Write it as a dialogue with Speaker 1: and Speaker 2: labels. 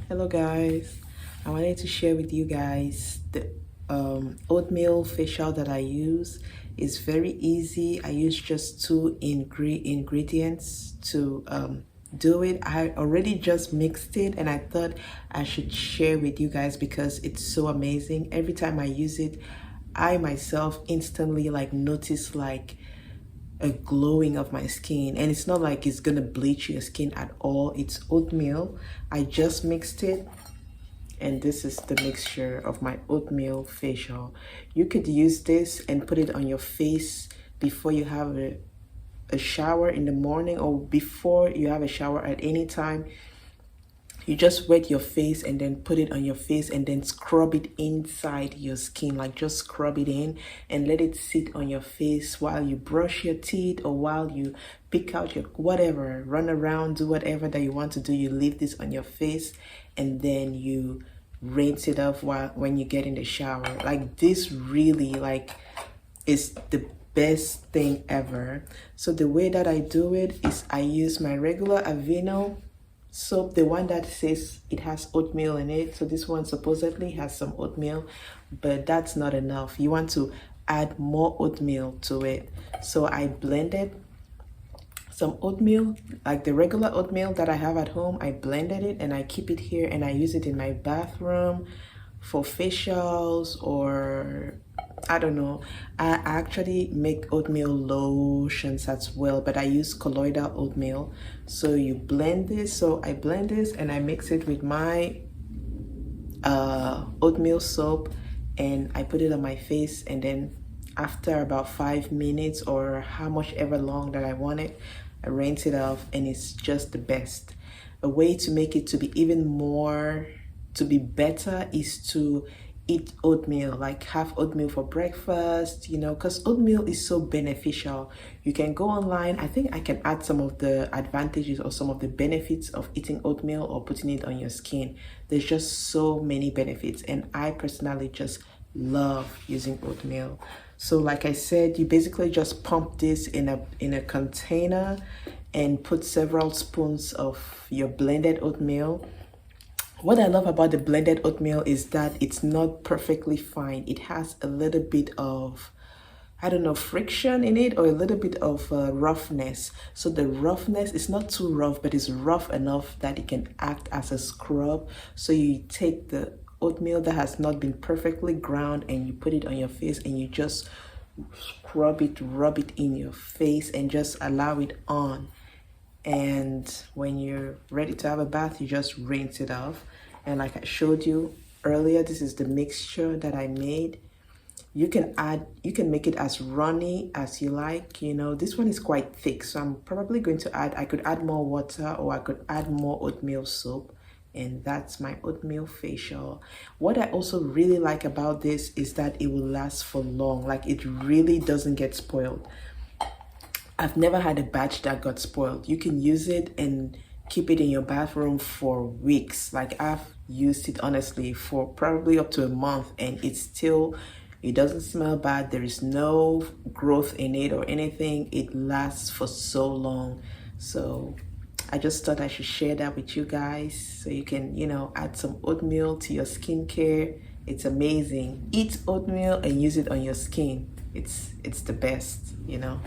Speaker 1: Hello guys, I wanted to share with you guys the oatmeal facial that I use. Is very easy. I use just two ingredients to do it. I already just mixed it and I thought I should share with you guys because it's so amazing. Every time I use it, I myself instantly like notice like a glowing of my skin, and it's not like it's gonna bleach your skin at all. It's oatmeal. I just mixed it, and this is the mixture of my oatmeal facial. You could use this and put it on your face before you have a shower in the morning, or before you have a shower at any time. You just wet your face and then put it on your face and then scrub it inside your skin, like just scrub it in and let it sit on your face while you brush your teeth or while you pick out your whatever, run around, do whatever that you want to do. You leave this on your face and then you rinse it off when you get in the shower. Like this really like is the best thing ever. So the way that I do it is I use my regular aveeno soap, the one that says it has oatmeal in it. So this one supposedly has some oatmeal, but that's not enough. You want to add more oatmeal to it. So I blended some oatmeal, like the regular oatmeal that I have at home. I blended it and I keep it here and I use it in my bathroom for facials, or I don't know. I actually make oatmeal lotions as well, but I use colloidal oatmeal. So you blend this. So I blend this and I mix it with my oatmeal soap and I put it on my face, and then after about 5 minutes or how much ever long that I want it, I rinse it off, and it's just the best. A way to make it to be even more, to be better, is to eat oatmeal, like have oatmeal for breakfast, you know, because oatmeal is so beneficial. You can go online. I think I can add some of the advantages or some of the benefits of eating oatmeal or putting it on your skin. There's just so many benefits, and I personally just love using oatmeal. So like I said, you basically just pump this in a container and put several spoons of your blended oatmeal. What I love about the blended oatmeal is that it's not perfectly fine. It has a little bit of, I don't know, friction in it, or a little bit of roughness. So the roughness is not too rough, but it's rough enough that it can act as a scrub. So you take the oatmeal that has not been perfectly ground and you put it on your face and you just scrub it, rub it in your face and just allow it on. And when you're ready to have a bath, you just rinse it off. And like I showed you earlier, this is the mixture that I made. You can make it as runny as you like. You know, this one is quite thick, so I'm probably going to I could add more water, or I could add more oatmeal soap. And that's my oatmeal facial. What I also really like about this is that it will last for long. Like it really doesn't get spoiled. I've never had a batch that got spoiled. You can use it and keep it in your bathroom for weeks. Like I've used it honestly for probably up to a month, and it doesn't smell bad. There is no growth in it or anything. It lasts for so long. So I just thought I should share that with you guys so you can, you know, add some oatmeal to your skincare. It's amazing. Eat oatmeal and use it on your skin. It's the best, you know.